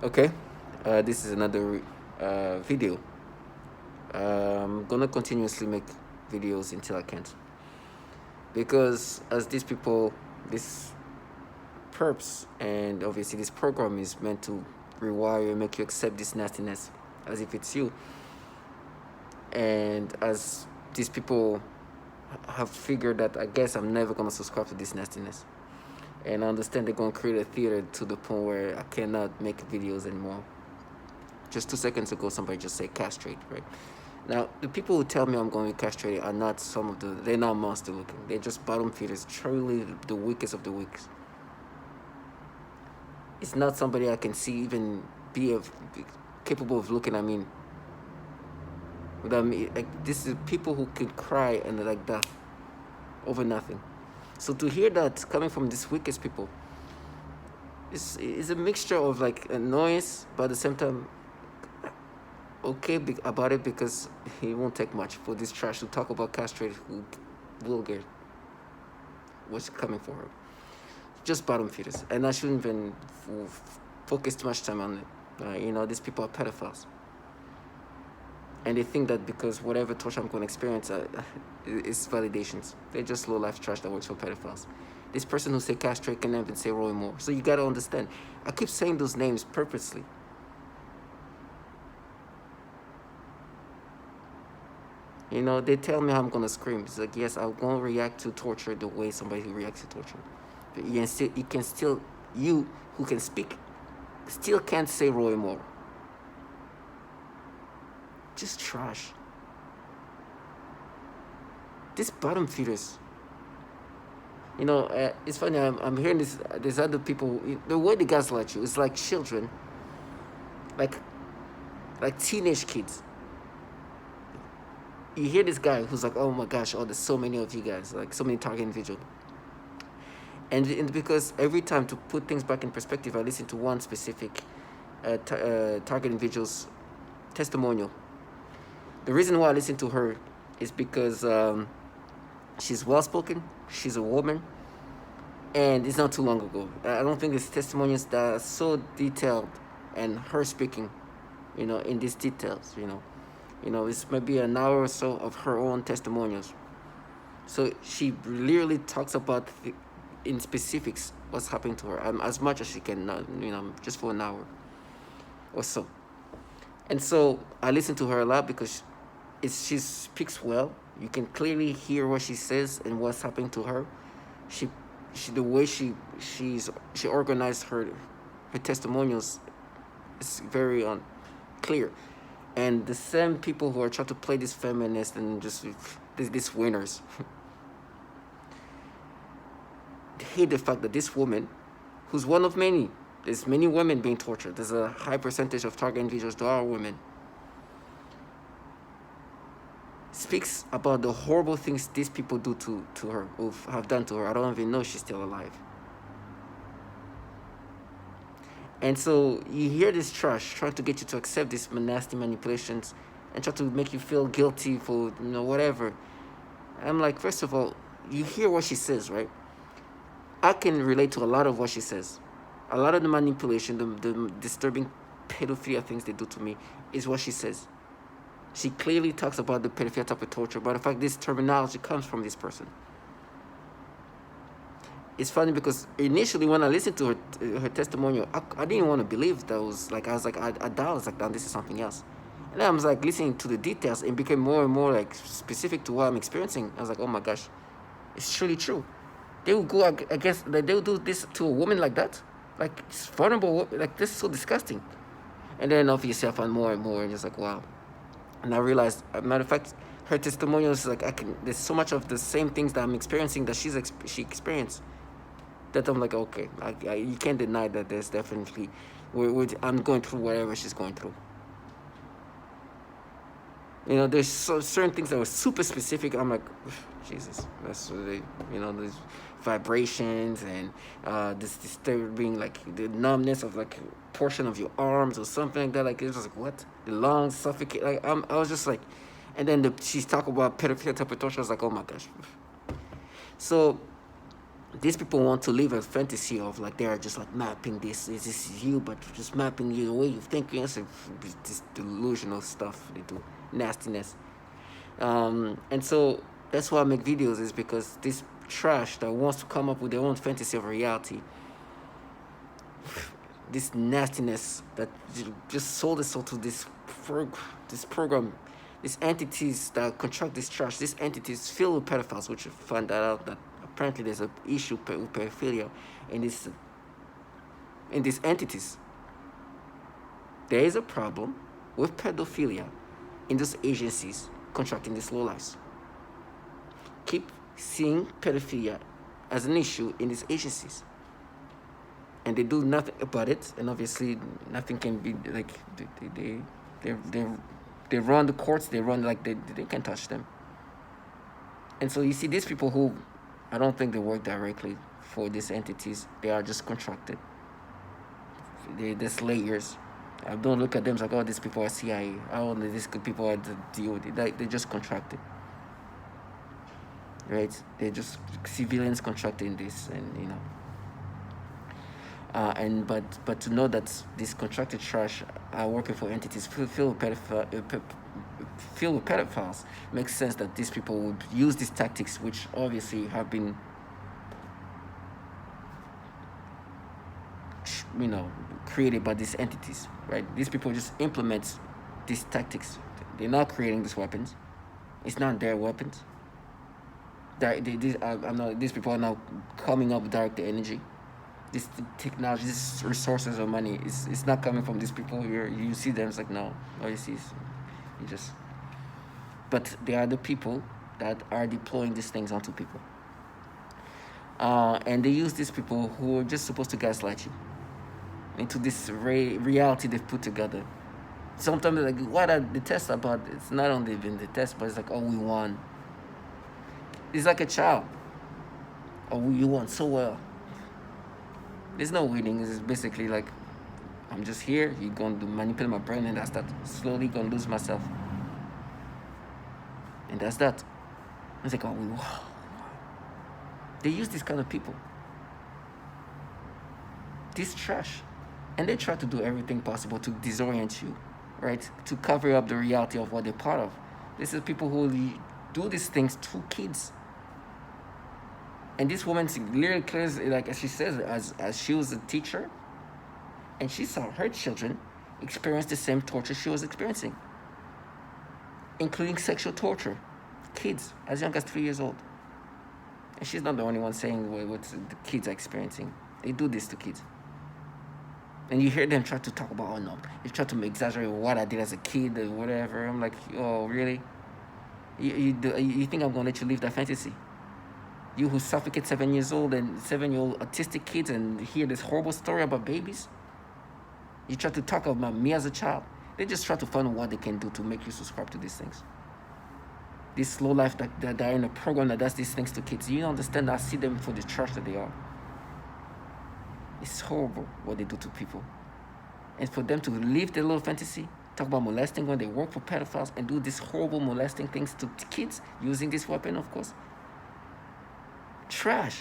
Okay, this is another video. I'm gonna continuously make videos until I can't, because as these people, this perps, and obviously this program is meant to rewire and make you accept this nastiness as if it's you. And as these people have figured that, I guess I'm never gonna subscribe to this nastiness. And I understand they're gonna create a theater to the point where I cannot make videos anymore. Just 2 seconds ago, somebody just said castrate, right? Now, the people who tell me I'm going to be castrated are not they're not monster looking. They're just bottom feeders, truly the weakest of the weak. It's not somebody I can see even be capable of looking at me. Without me, like, this is people who can cry and like that over nothing. So to hear that coming from these weakest people is a mixture of like annoyance, but at the same time okay about it, because it won't take much for this trash to talk about castrated who will get what's coming for her. Just bottom feeders, and I shouldn't even focus too much time on it. These people are pedophiles, and they think that because whatever torture I'm going to experience is validations. They're just low life trash that works for pedophiles. This person who say castrate can even say Roy Moore. So you gotta understand, I keep saying those names purposely. They tell me I'm gonna scream. It's like, yes, I'm gonna react to torture the way somebody who reacts to torture. But you who can speak, still can't say Roy Moore. Just trash. These bottom feeders. It's funny. I'm hearing this. There's other people. The way they gaslight you, it's like children, like teenage kids. You hear this guy who's like, oh my gosh, there's so many of you guys, like so many target individuals. And because every time, to put things back in perspective, I listen to one specific target individual's testimonial. The reason why I listen to her is because she's well-spoken, she's a woman, and it's not too long ago. I don't think there's testimonials that are so detailed, and her speaking, in these details, it's maybe an hour or so of her own testimonials. So she literally talks about in specifics what's happening to her, as much as she can, just for an hour or so. And so I listen to her a lot because she speaks well. You can clearly hear what she says and what's happening to her. The way she organized her testimonials is very clear. And the same people who are trying to play this feminist and just these winners hate the fact that this woman, who's one of many, there's many women being tortured. There's a high percentage of target individuals that are women. Speaks about the horrible things these people do to her, who have done to her. I don't even know she's still alive. And so you hear this trash trying to get you to accept these nasty manipulations and try to make you feel guilty for whatever. I'm like, first of all, you hear what she says, right? I can relate to a lot of what she says. A lot of the manipulation, the disturbing pedophilia things they do to me is what she says. She clearly talks about the pedophilia type of torture, but in fact, this terminology comes from this person. It's funny because initially when I listened to her testimonial, I didn't want to believe that was like, I was like, damn, this is something else. And then I was like listening to the details, and it became more and more like specific to what I'm experiencing. I was like, oh my gosh, it's truly true. They will go, I guess, like, they will do this to a woman like that? Like, it's vulnerable, like, this is so disgusting. And then obviously I found more and more, and just like, wow. And I realized, as a matter of fact, her testimonial is like, there's so much of the same things that I'm experiencing that she experienced, that I'm like, okay, you can't deny that there's definitely, I'm going through whatever she's going through. There's certain things that were super specific. I'm like, Jesus, that's what these vibrations and this disturbing, like the numbness of like portion of your arms or something like that. Like, it was like, what? The lungs suffocate. Like, I was just like, and then she's talking about pedophilia type of torture. I was like, oh my gosh. So these people want to live a fantasy of like they're just like mapping this. This is you, but just mapping you the way you think. It's this delusional stuff they do, nastiness. And so that's why I make videos, is because this trash that wants to come up with their own fantasy of reality, this nastiness that just sold us all to this program, these entities that contract this trash, these entities filled with pedophiles, which you find that out that apparently there's an issue with pedophilia in these entities. There is a problem with pedophilia in those agencies contracting these lowlifes. Keep seeing pedophilia as an issue in these agencies, and they do nothing about it. And obviously, nothing can be like they run the courts. They run like they can't touch them. And so you see these people who, I don't think they work directly for these entities. They are just contracted. There's layers. I don't look at them like, oh, these people are CIA. Oh, these people are the DOD. They just contracted. Right? They're just civilians contracting this, and you know. But to know that these contracted trash are working for entities filled with pedophiles makes sense that these people would use these tactics, which obviously have been, you know, created by these entities, right? These people just implement these tactics. They're not creating these weapons. It's not their weapons. These people are now coming up with direct energy. This technology, these resources of money, it's not coming from these people here. You see them, it's like, no. All you see is, you just... But they are the people that are deploying these things onto people. And they use these people who are just supposed to gaslight you into this reality they've put together. Sometimes, like, what I detest about it, it's not only even the test, but it's like, oh, we won. It's like a child. Oh, you won so well. There's no winning. It's basically like, I'm just here. You're going to manipulate my brain, and that's that. Slowly going to lose myself. And that's that. It's like, oh, we won. They use these kind of people. This trash. And they try to do everything possible to disorient you, right? To cover up the reality of what they're part of. This is people who do these things to kids. And this woman literally clears, like as she says, as she was a teacher, and she saw her children experience the same torture she was experiencing, including sexual torture, kids as young as 3 years old. And she's not the only one saying what the kids are experiencing. They do this to kids. And you hear them try to talk about, oh no, you try to exaggerate what I did as a kid or whatever. I'm like, oh really? You think I'm gonna let you live that fantasy? You who suffocate 7 years old and 7-year-old autistic kids and hear this horrible story about babies? You try to talk about me as a child. They just try to find what they can do to make you subscribe to these things. This slow life that are in a program that does these things to kids. You don't understand. I see them for the trash that they are. It's horrible what they do to people. And for them to live their little fantasy, talk about molesting when they work for pedophiles and do these horrible molesting things to kids using this weapon, of course. Trash.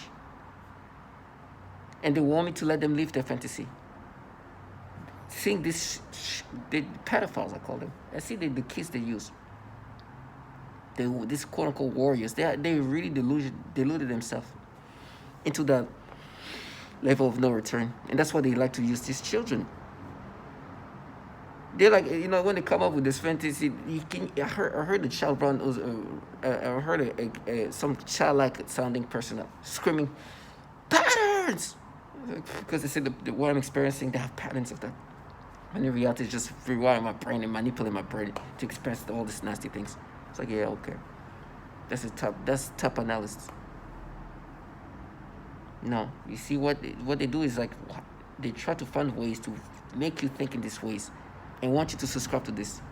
And they want me to let them live their fantasy. Seeing this, the pedophiles, I call them. I see the kids they use. These quote-unquote warriors, they really deluded themselves into that level of no return. And that's why they like to use these children. They're like, you know, when they come up with this fantasy, I heard a child I heard some childlike sounding person screaming, patterns! Because they said what I'm experiencing, they have patterns of that. And in reality, it's just rewiring my brain and manipulating my brain to experience all these nasty things. It's like, yeah, okay. That's top analysis. No, you see what they do is like, they try to find ways to make you think in these ways and want you to subscribe to this.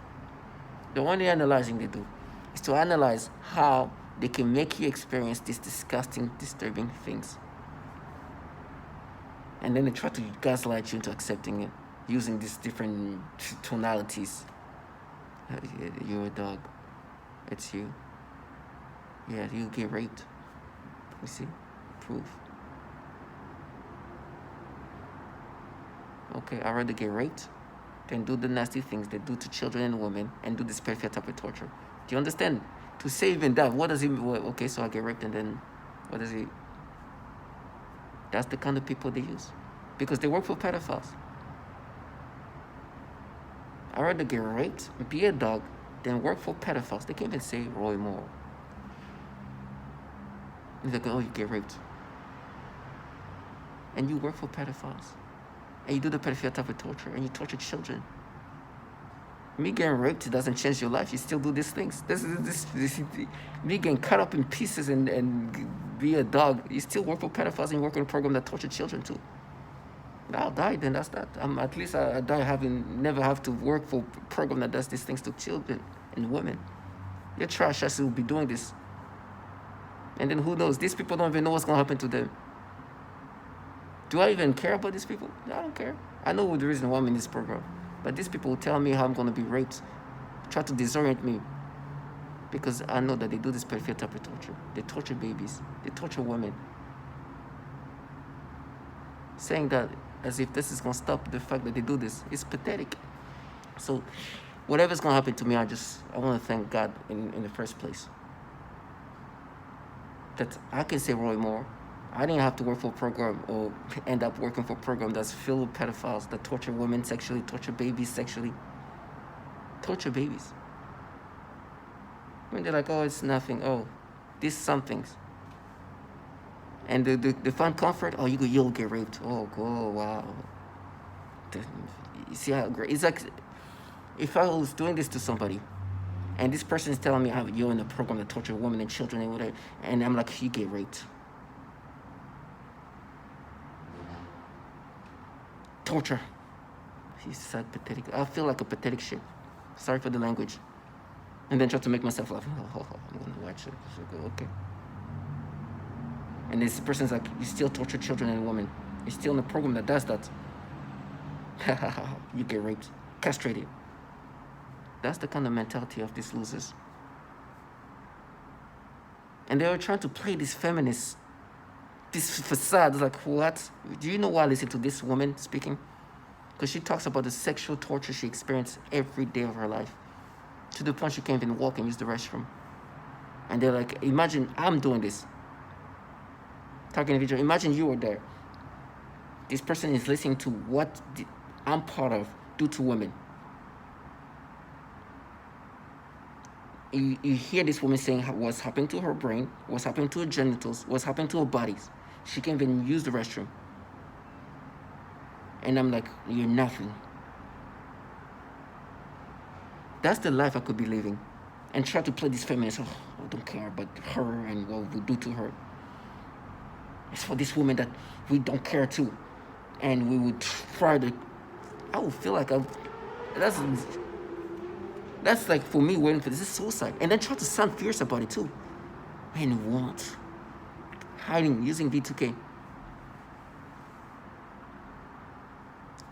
The only analyzing they do is to analyze how they can make you experience these disgusting, disturbing things. And then they try to gaslight you into accepting it using these different tonalities. You're a dog. It's you. Yeah, you get raped. You see? Proof. okay, I'd rather get raped than do the nasty things they do to children and women and do this perfect type of torture. Do you understand? To say even that, what does it mean? Well, okay, so I get raped and then what does it? That's the kind of people they use. Because they work for pedophiles. I'd rather get raped, be a dog, than work for pedophiles. They can't even say Roy Moore. They're like, oh, you get raped. And you work for pedophiles. And you do the pedophile type of torture, and you torture children. Me getting raped doesn't change your life. You still do these things. Me getting cut up in pieces and be a dog. You still work for pedophiles and you work in a program that torture children too. I'll die, then that's that. At least I die having never have to work for a program that does these things to children and women. Your trash ass will be doing this. And then who knows? These people don't even know what's going to happen to them. Do I even care about these people? I don't care. I know the reason why I'm in this program. But these people will tell me how I'm going to be raped, try to disorient me. Because I know that they do this perfect type of torture. They torture babies. They torture women. Saying that as if this is going to stop the fact that they do this is pathetic. So whatever's going to happen to me, I want to thank God in the first place. That I can say Roy Moore. I didn't have to work for a program or end up working for a program that's filled with pedophiles that torture women sexually, torture babies sexually. Torture babies. When they're like, oh, it's nothing. Oh, these some things. And they find comfort. Oh, you'll get raped. Oh, wow. You see how great? It's like if I was doing this to somebody, and this person is telling me how you're in a program that torture women and children and whatever, and I'm like, you get raped. Torture. He's so pathetic. I feel like a pathetic shit. Sorry for the language. And then try to make myself laugh. Oh, I'm gonna watch it. So go, okay. And this person's like, you still torture children and women. You're still in a program that does that. You get raped, castrated. That's the kind of mentality of these losers. And they were trying to play this feminist, this facade. Like, what? Do you know why I listen to this woman speaking? Because she talks about the sexual torture she experienced every day of her life. To the point she can't even walk and use the restroom. And they're like, imagine I'm doing this. Talking to video. Imagine you were there. This person is listening to what I'm part of do to women. You hear this woman saying what's happening to her brain, what's happening to her genitals, what's happening to her bodies. She can't even use the restroom. And I'm like, you're nothing. That's the life I could be living. And try to play this feminist, oh, I don't care about her and what we do to her. It's for this woman that we don't care to. And we would try to, I would feel like that's like for me waiting for this is suicide. And then try to sound fierce about it too. And it won't. Hiding, using V2K.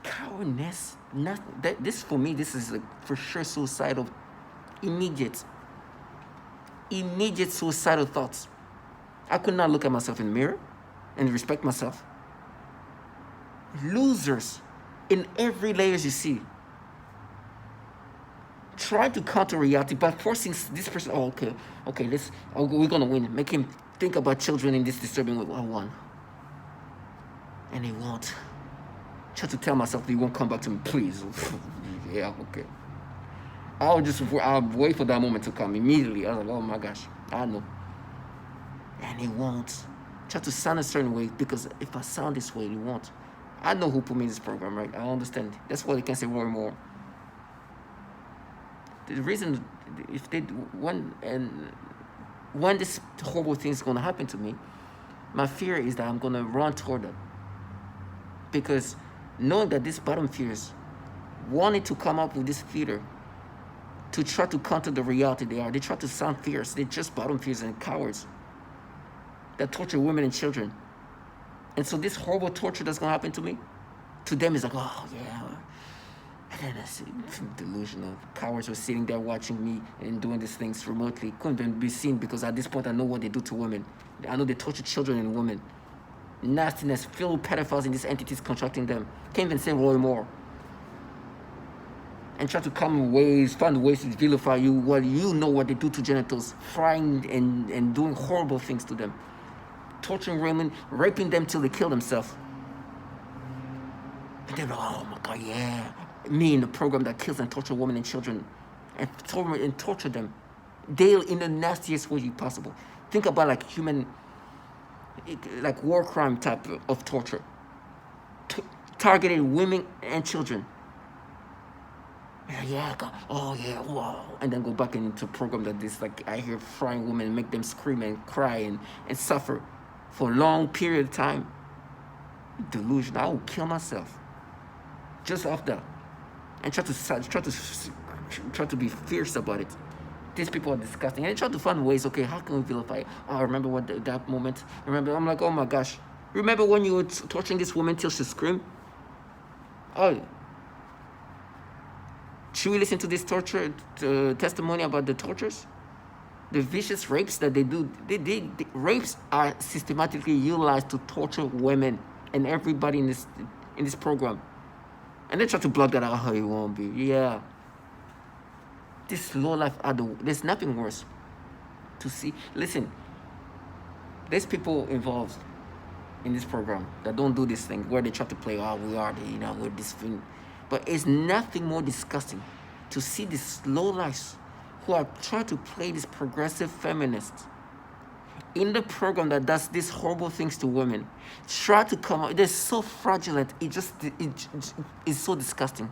Cowardice. This for me, this is like for sure suicidal. Immediate suicidal thoughts. I could not look at myself in the mirror and respect myself. Losers in every layers you see. Try to counter reality by forcing this person, we're gonna win. Make him think about children in this disturbing way. I won. And he won't. Try to tell myself he won't come back to me, please. Yeah, okay. I'll wait for that moment to come immediately. I was like, oh my gosh, I know. And he won't. Try to sound a certain way because if I sound this way, he won't. I know who put me in this program, right? I understand. That's why they can't say more and more. The reason, when this horrible thing is going to happen to me, my fear is that I'm going to run toward it. Because knowing that these bottom fears wanted to come up with this theater to try to counter the reality they try to sound fierce. They're just bottom fears and cowards that torture women and children. And so this horrible torture that's going to happen to me, to them is like, oh, yeah. And then I see delusional. Cowards were sitting there watching me and doing these things remotely. Couldn't even be seen because at this point I know what they do to women. I know they torture children and women. nastiness, filled pedophiles in these entities contracting them. Can't even say Roy Moore. And try to find ways to vilify you while you know what they do to genitals, frying and doing horrible things to them. Torturing women, raping them till they kill themselves. And they're like, oh my God, yeah. Me in the program that kills and tortures women and children and torture them daily in the nastiest way possible. Think about like like war crime type of torture. Targeted women and children. Yeah, oh yeah, wow. And then go back into a program that this, like, I hear frying women and make them scream and cry and suffer for a long period of time. Delusion. I will kill myself just off that. And try to be fierce about it. These people are disgusting. And try to find ways, okay, how can we vilify it? Oh, I remember that moment. I'm like, oh my gosh. Remember when you were torturing this woman till she screamed? Oh, should we listen to this torture testimony about the tortures? The vicious rapes that they do. The rapes are systematically utilized to torture women and everybody in this program. And they try to block that out. How it won't be. Yeah. This low life, there's nothing worse to see. Listen, there's people involved in this program that don't do this thing where they try to play, we're this thing. But it's nothing more disgusting to see these low lives who are trying to play these progressive feminists in the program that does these horrible things to women. Try to come out. They're so fraudulent. It is so disgusting.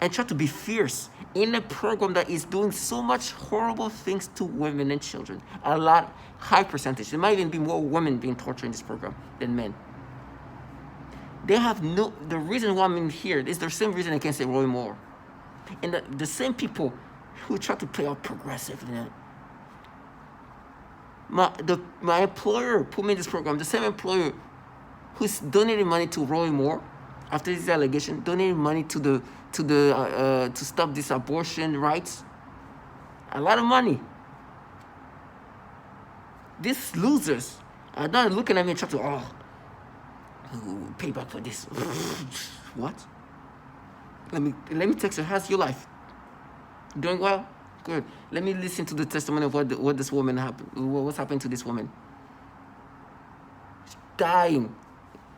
And try to be fierce in a program that is doing so much horrible things to women and children. High percentage. There might even be more women being tortured in this program than men. They have the reason why I'm in here is the same reason I can't say Roy Moore. And the same people who try to play out progressive. My employer put me in this program, the same employer who's donating money to Roy Moore after this allegation, donating money to stop this abortion rights. A lot of money. These losers are not looking at me and trying to, pay back for this. What? Let me text her. How's your life? Doing well? Good. Let me listen to the testimony of what this woman happened. What's happening to this woman? She's dying,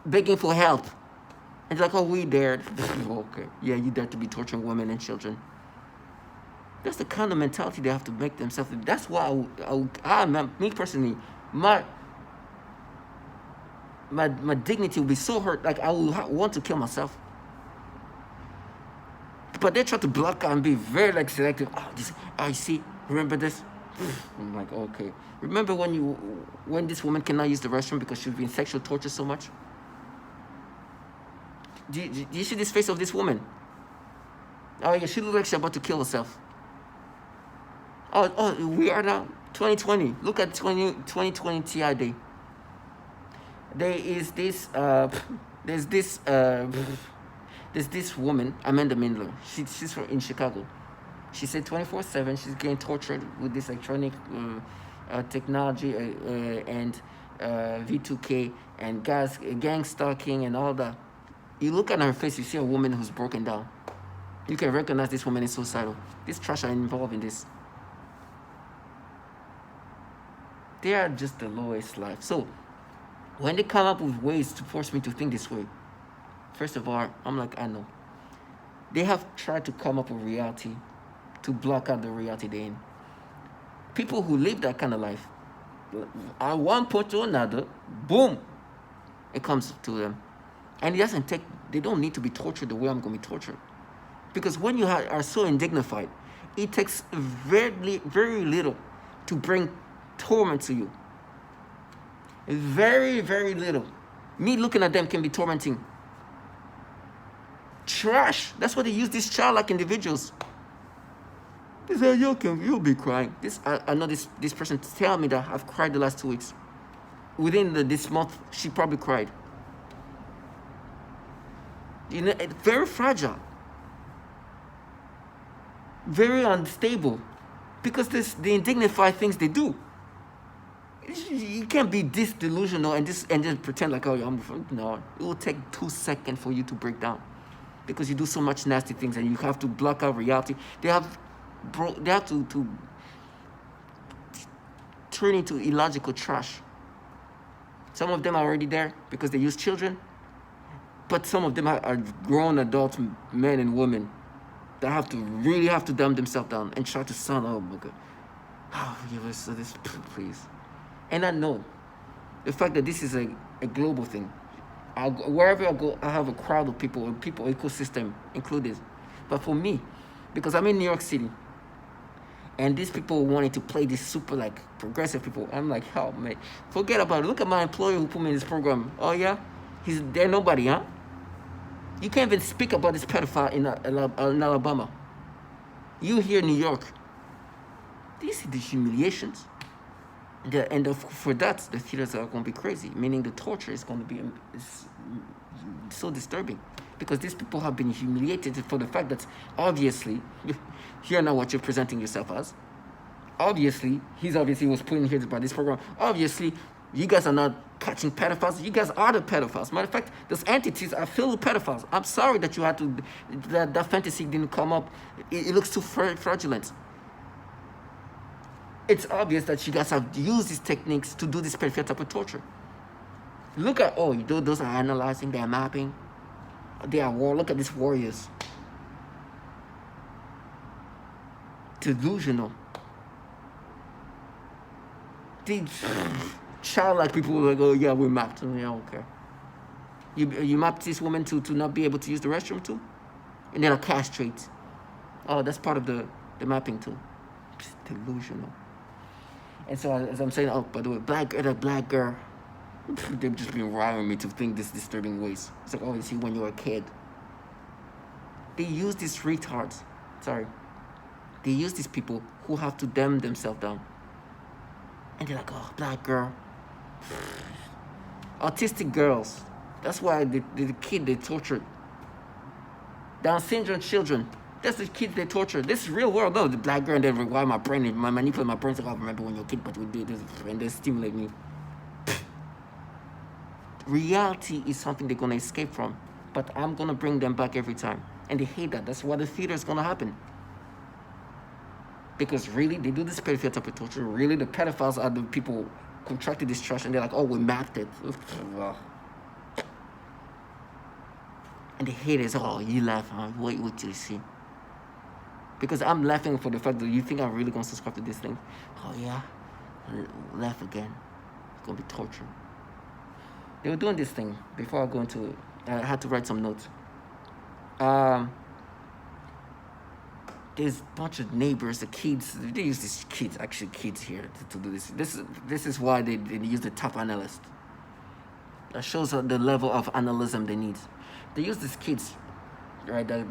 begging for help. And like, oh, we dared. Okay. Yeah, you dared to be torturing women and children. That's the kind of mentality they have to make themselves. That's why me personally, my dignity will be so hurt. Like, I will want to kill myself. But they try to block out and be very selective. I see. Remember this? I'm like, okay. Remember when this woman cannot use the restroom because she's been sexually tortured so much? Do you see this face of this woman? Oh yeah, she looks like she's about to kill herself. Oh, we are now 2020. Look at 2020 TI Day. There is this there's this woman, Amanda Mindler. She's in Chicago. She said 24/7 she's getting tortured with this electronic technology and V2K and gang stalking and all that. You look at her face, you see a woman who's broken down. You can recognize this woman is suicidal. These trash are involved in this. They are just the lowest life. So when they come up with ways to force me to think this way, first of all, I'm like, I know. They have tried to come up with reality to block out the reality they're in. People who live that kind of life, at one point or another, boom, it comes to them. And they don't need to be tortured the way I'm going to be tortured. Because when you are so indignified, it takes very, very little to bring torment to you. Very, very little. Me looking at them can be tormenting. Trash. That's why they use these childlike individuals. They say, you'll be crying. I know this person tell me that I've cried the last 2 weeks. Within this month, she probably cried. Very fragile. Very unstable. Because the indignified things they do. You can't be this delusional and just pretend like, oh, no. It will take 2 seconds for you to break down, because you do so much nasty things and you have to block out reality. They have to turn into illogical trash. Some of them are already there because they use children, but some of them are grown adult men and women that really have to dumb themselves down and try to sound, oh my God, oh, give us this, please. And I know the fact that this is a global thing. Wherever I go, I have a crowd of people, ecosystem included. But for me, because I'm in New York City, and these people wanted to play this super like progressive people, I'm like, hell, man, forget about it. Look at my employer who put me in this program. Oh yeah, they're nobody, huh? You can't even speak about this pedophile in Alabama. You here in New York, do you see the humiliations? For that, the theaters are going to be crazy, meaning the torture is going to be so disturbing, because these people have been humiliated for the fact that obviously, you're not what you're presenting yourself as. Obviously, he was put in here by this program. Obviously, you guys are not catching pedophiles. You guys are the pedophiles. Matter of fact, those entities are filled with pedophiles. I'm sorry that you had to, that fantasy didn't come up. It looks too fraudulent. It's obvious that you guys have used these techniques to do this perfect type of torture. Look at, those are analyzing, they're mapping. They are look at these warriors. Delusional. They childlike people will like, oh yeah, we mapped. Yeah, okay. You mapped this woman to not be able to use the restroom too? And then castrate. Oh, that's part of the mapping too. It's delusional. And so, as I'm saying, oh, by the way, that black girl, they've just been riling me to think this disturbing ways. It's like, oh, you see, when you're a kid, they use these retards. They use these people who have to dumb themselves down. And they're like, oh, black girl. Autistic girls. That's why the kid they tortured. Down syndrome children. That's the kids they torture. This is real world. No, the black girl and then rewire my brain and manipulate my brain. So I remember when you're a kid, but we did this, and they stimulate me. Reality is something they're gonna escape from, but I'm gonna bring them back every time, and they hate that. That's why the theater is gonna happen. Because really, they do this pedophile type of torture. Really, the pedophiles are the people who contracted this trash, and they're like, oh, we mapped it. And they hate it. Oh, you laugh, huh? Wait till you see. Because I'm laughing for the fact that you think I'm really going to subscribe to this thing. Oh, yeah? Laugh again. It's going to be torture. They were doing this thing before I go into it. I had to write some notes. There's a bunch of neighbors, the kids. They use these kids here to do this. This is why they use the top analyst. That shows the level of analysis they need. They use these kids, right, that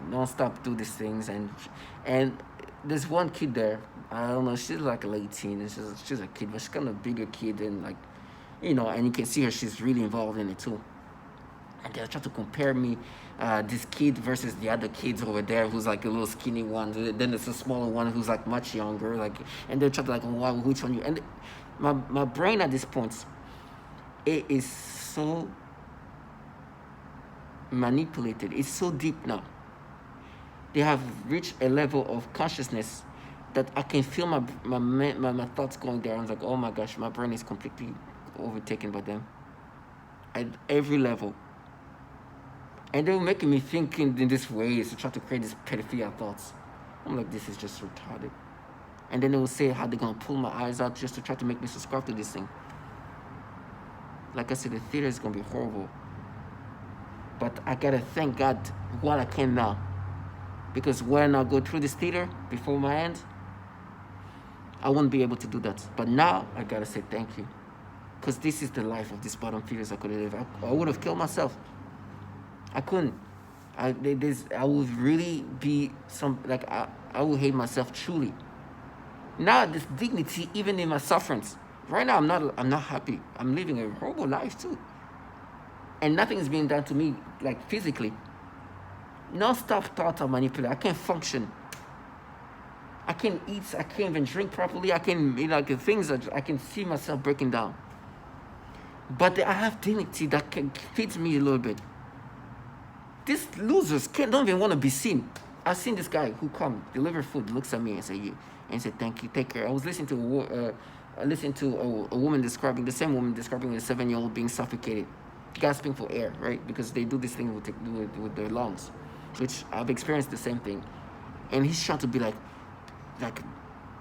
non-stop do these things, and there's one kid there. I don't know, she's like late teen, and she's a kid, but she's kind of a bigger kid, and like, and you can see her, she's really involved in it too. And they're trying to compare me, this kid versus the other kids over there, who's like a little skinny one. Then there's a smaller one who's like much younger, like, and they're trying to like, oh, which one you? And my brain at this point, it is so manipulated. It's so deep now. They have reached a level of consciousness that I can feel my thoughts going there. I was like, oh my gosh, my brain is completely overtaken by them at every level. And they were making me think in this way to try to create these pedophile thoughts. I'm like, this is just retarded. And then they will say how they're going to pull my eyes out just to try to make me subscribe to this thing. Like I said, the theater is going to be horrible. But I got to thank God while I can now. Because when I go through this theater before my end, I won't be able to do that. But now, I got to say thank you. Because this is the life of these bottom feeders I could have lived. I would have killed myself. I couldn't. I would really be I would hate myself truly. Now this dignity, even in my sufferings. Right now I'm not happy. I'm living a horrible life too. And nothing is being done to me like physically. Non-stop thoughts are manipulated. I can't function. I can't eat. I can't even drink properly. I can, like the things that I can see myself breaking down. But I have dignity that can feeds me a little bit. These losers don't even want to be seen. I've seen this guy who come deliver food, looks at me and say thank you, take care. I was listening to a woman describing the same woman describing a 7-year-old being suffocated, gasping for air, right? Because they do this thing with their lungs, which I've experienced the same thing. And he's trying to be like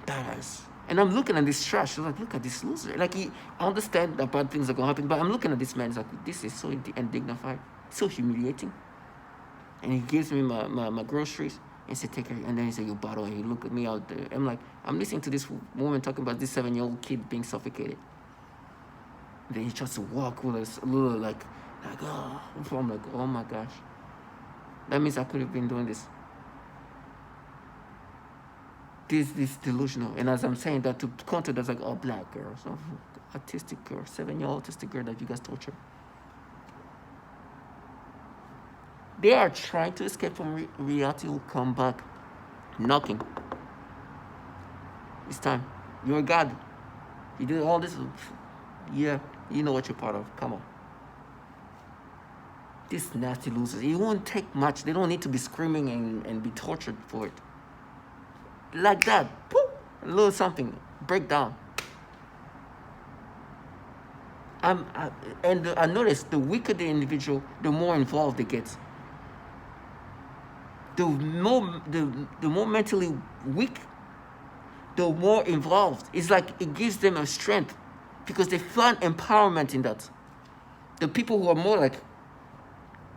badass. And I'm looking at this trash. Like, look at this loser. Like, I understand that bad things are gonna happen, but I'm looking at this man. It's like, this is so undignified, so humiliating. And he gives me my groceries and said, take care. And then he said, you bottle. And he looked at me out there. I'm like, I'm listening to this woman talking about this 7-year-old kid being suffocated. And then he tries to walk with us a little like, oh. I'm like, oh my gosh. That means I could have been doing this. This delusional. And as I'm saying that to counter, there's like, oh, black girl, so autistic girl, 7-year-old autistic girl that you guys torture. They are trying to escape from reality, will come back knocking. It's time. You're a god. You did all this. Yeah, you know what you're part of. Come on. These nasty losers. It won't take much. They don't need to be screaming and be tortured for it. Like that. Poof, a little something. Break down. And I noticed the weaker the individual, the more involved they get. The more mentally weak, the more involved. It's like it gives them a strength because they find empowerment in that. The people who are more like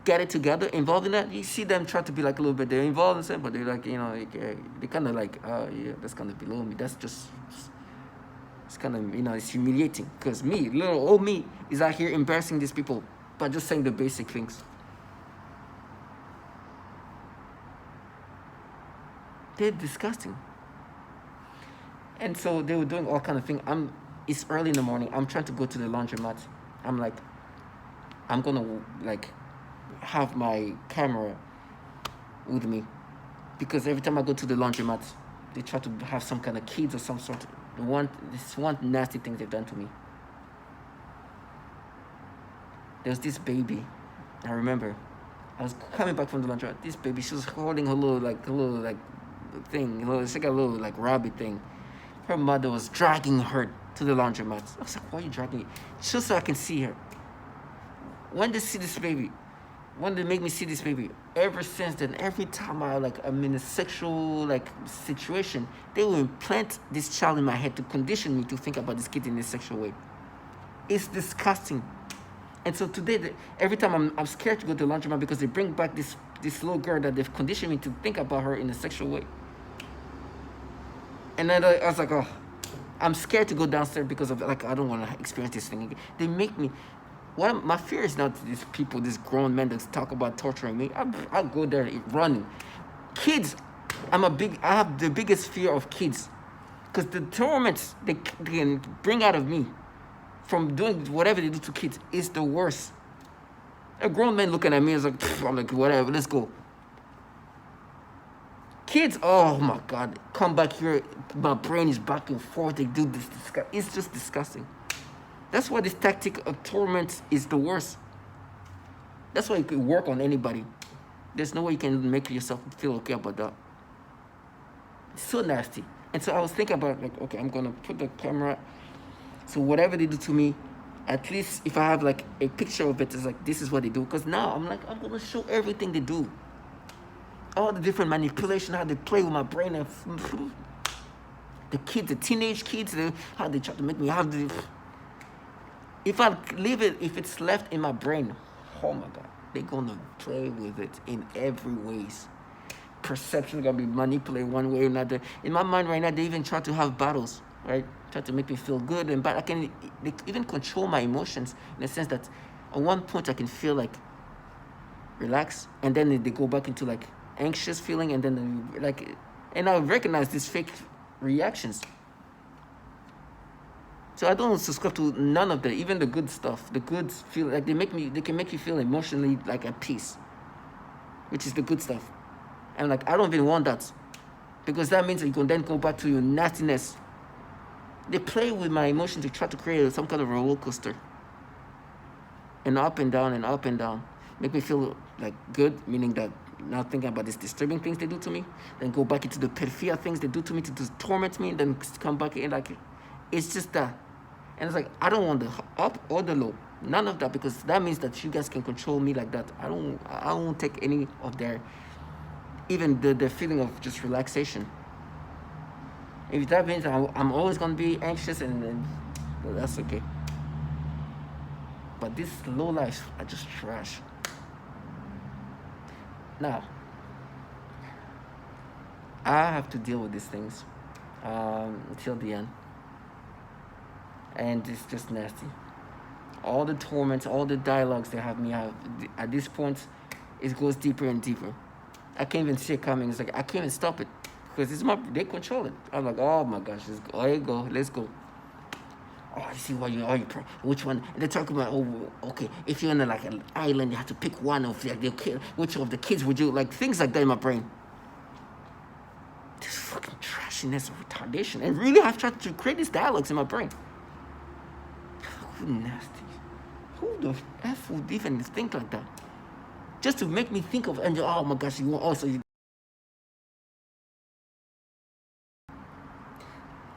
get it together, involved in that, you see them try to be like a little bit, they're involved in it, but they're like, they kind of like, yeah, that's kind of below me. That's just, it's kind of, it's humiliating because me, little old me, is out here embarrassing these people by just saying the basic things. They're disgusting. And so they were doing all kind of things. It's early in the morning. I'm trying to go to the laundromat. I'm like, I'm gonna like have my camera with me because every time I go to the laundromat, they try to have some kind of kids or some sort. This one nasty thing they've done to me. There's this baby. I remember, I was coming back from the laundromat. This baby, she was holding her little thing, it's like a little like rabbit thing. Her mother was dragging her to the laundromat. I was like, why are you dragging me? Just so I can see her. When they see this baby, when they make me see this baby, ever since then, every time I'm in a sexual situation, they will implant this child in my head to condition me to think about this kid in a sexual way. It's disgusting. And so today, every time I'm scared to go to the laundromat because they bring back this little girl that they've conditioned me to think about her in a sexual way. And then I was like, oh, I'm scared to go downstairs because of I don't want to experience this thing again. They make me. My fear is not these people, these grown men that talk about torturing me. I'll go there running. Kids, I have the biggest fear of kids, because the torments they can bring out of me from doing whatever they do to kids is the worst. A grown man looking at me is like, I'm like, whatever, let's go. Kids, oh my God, come back here. My brain is back and forth. They do this. It's just disgusting. That's why this tactic of torment is the worst. That's why you can work on anybody. There's no way you can make yourself feel okay about that. It's so nasty. And so I was thinking about okay, I'm gonna put the camera. So whatever they do to me, at least if I have a picture of it, it's this is what they do. Because now I'm gonna show everything they do. All the different manipulation, how they play with my brain, and the kids, the teenage kids, how they try to make me have the. If I leave it, if it's left in my brain, oh my God, they're gonna play with it in every ways. Perception gonna be manipulated one way or another. In my mind right now, they even try to have battles, right? Try to make me feel good and bad. They even control my emotions in the sense that at one point I can feel relax, and then they go back into anxious feeling, and then and I recognize these fake reactions. So I don't subscribe to none of that, even the good stuff. The goods feel they can make you feel emotionally at peace, which is the good stuff. And I don't even want that, because that means that you can then go back to your nastiness. They play with my emotions to try to create some kind of roller coaster, and up and down and up and down. Make me feel like good, meaning that not thinking about these disturbing things they do to me, then go back into the pedophilia things they do to me to just torment me, and then come back in like it's just that. And it's like I don't want the up or the low, none of that, because that means that you guys can control me like that. I won't take any of their, even the feeling of just relaxation. If that means I'm always gonna be anxious, and well, that's okay. But this low life are just trash. Now, I have to deal with these things until the end, and it's just nasty. All the torments, all the dialogues they have me have at this point, it goes deeper and deeper. I can't even see it coming. It's like I can't even stop it because they control it. I'm like, oh my gosh, there you go, let's go. Oh, I see why which one? And they're talking about, oh, okay, if you're on like an island, you have to pick one of like the kid. Which of the kids would you like? Things like that in my brain. This fucking trashiness of retardation, and really, I've tried to create these dialogues in my brain. Who nasty? Who the f would even think like that? Just to make me think of, and oh my gosh, you also.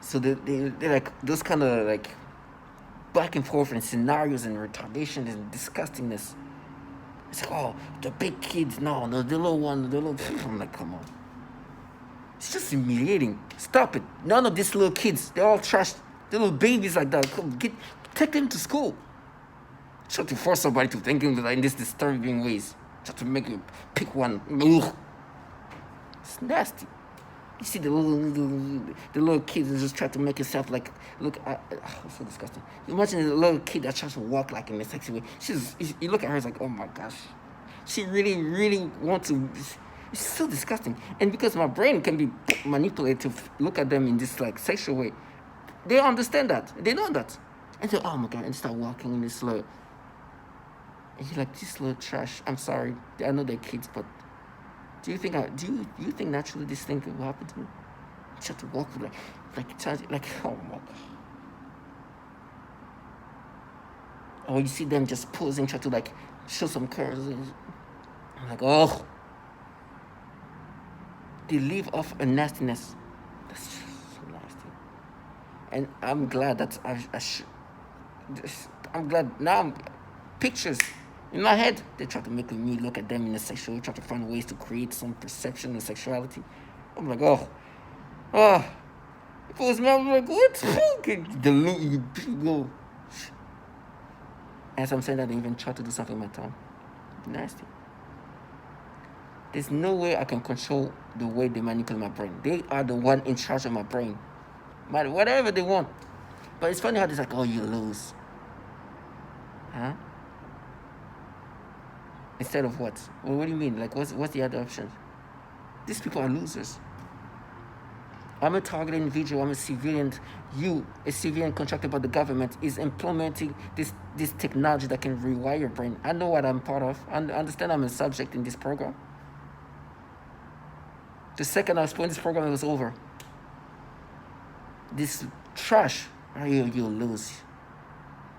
So they're like those kind of like back and forth and scenarios and retardation and disgustingness. It's like, oh, the big kids, no, the little one, the little. I'm like, come on. It's just humiliating. Stop it. None of these little kids, they're all trashed. They're little babies like that. Come, take them to school. Try to force somebody to think in these disturbing ways. Try to make you pick one. Ugh. It's nasty. You see the little kids just try to make yourself like look. It's so disgusting. Imagine a little kid that tries to walk like in a sexy way. You look at her, it's like, oh my gosh, she really wants to. It's so disgusting. And because my brain can be manipulated to look at them in this like sexual way, they understand that. They know that, and they oh my god, and start walking in this slow. And you're like, this little trash. I'm sorry, I know they're kids, but. Do you think naturally this thing will happen to me? I try to walk with like oh my god. Or you see them just posing, try to like show some curves. I'm like, oh. They live off a nastiness. That's just so nasty. And I'm glad that I'm glad now. Pictures. In my head, they try to make me look at them in a sexual way, try to find ways to create some perception of sexuality. I'm like, oh. If it was me, I'm like, what? Okay, you go. As I'm saying that, they even try to do something with my tongue. Nasty. There's no way I can control the way they manipulate my brain. They are the one in charge of my brain. Whatever they want. But it's funny how they're like, oh, you lose. Huh? Instead of what? Well, what do you mean? Like, what's the other option? These people are losers. I'm a targeted individual. I'm a civilian. You, a civilian contracted by the government, is implementing this technology that can rewire your brain. I know what I'm part of. I understand I'm a subject in this program. The second I was playing this program, it was over. This trash, you'll lose.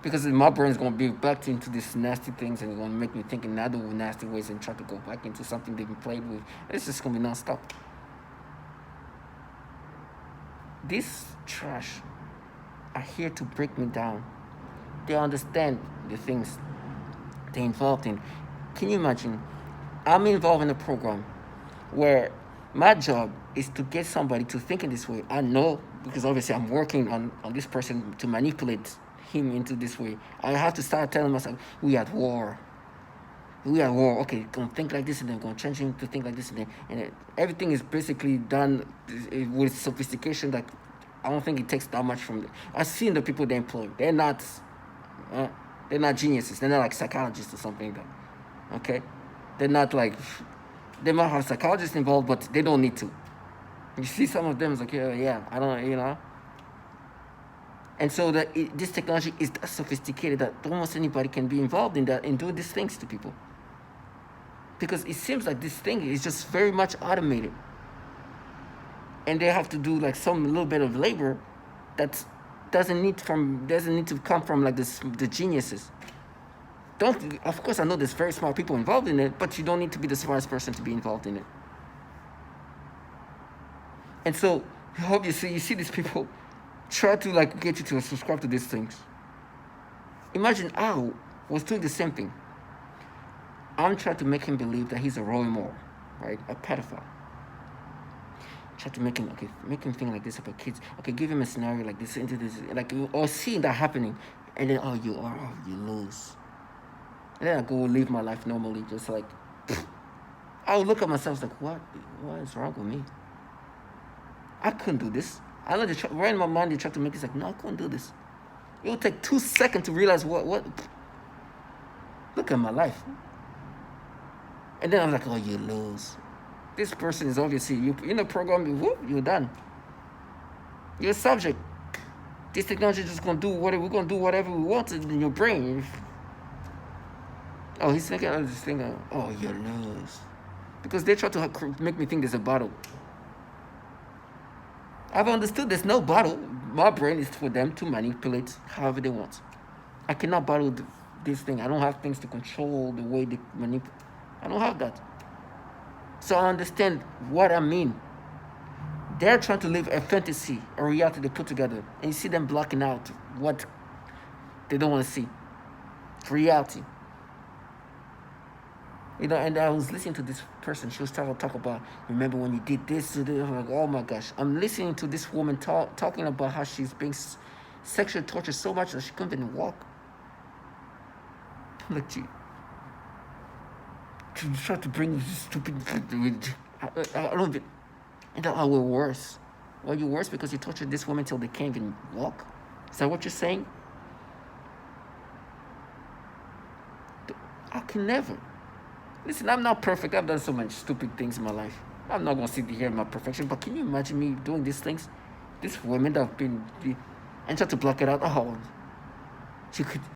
Because my brain's going to be back into these nasty things, and it's going to make me think in other nasty ways and try to go back into something they've been played with. It's just going to be non-stop. This trash are here to break me down. They understand the things they're involved in. Can you imagine? I'm involved in a program where my job is to get somebody to think in this way. I know, because obviously I'm working on this person to manipulate him into this way. I have to start telling myself, we are at war. Okay, gonna think like this, and then gonna change him to think like this, and everything is basically done with sophistication that I don't think it takes that much from them. I've seen the people they employ. They're not geniuses. They're not like psychologists or something like that. Okay, they're not like, they might have psychologists involved, but they don't need to. You see some of them, it's like, yeah, I don't, And so this technology is that sophisticated that almost anybody can be involved in that and do these things to people. Because it seems like this thing is just very much automated. and they have to do like some little bit of labor that doesn't need to come from like the geniuses. Don't Of course I know there's very smart people involved in it, but you don't need to be the smartest person to be involved in it. And so I hope you see these people try to like get you to subscribe to these things. Imagine I was doing the same thing. I'm trying to make him believe that he's a role model, right? A pedophile. Try to make him think like this about kids. Okay, give him a scenario like this, into this, like, or seeing that happening, and then you lose. And then I go live my life normally, just like I would look at myself like, what is wrong with me? I couldn't do this. I know right in my mind they try to make it like, no, I couldn't do this. It will take 2 seconds to realize what. Look at my life. And then I'm like, oh, you lose. This person is obviously, you in the program, you're done. You're a subject. This technology is just going to do whatever, we're going to do whatever we want in your brain. Oh, he's thinking, I was just thinking, oh, you lose. Because they try to make me think there's a bottle. I've understood there's no bottle. My brain is for them to manipulate however they want. I cannot bottle this thing. I don't have things to control the way they manipulate. I don't have that. So I understand what I mean. They're trying to live a fantasy, a reality they put together. And you see them blocking out what they don't want to see. It's reality. And I was listening to this person. She was trying to talk about, remember when you did this? I'm like, oh my gosh. I'm listening to this woman talking about how she's being sexually tortured so much that she couldn't even walk. Like, to try to bring this stupid... I don't even... And then, we're worse. Well, you're worse because you tortured this woman till they can't even walk? Is that what you're saying? I can never. Listen, I'm not perfect. I've done so many stupid things in my life. I'm not going to sit here in my perfection, but can you imagine me doing these things? These women that have been... and try to block it out. Oh, she could...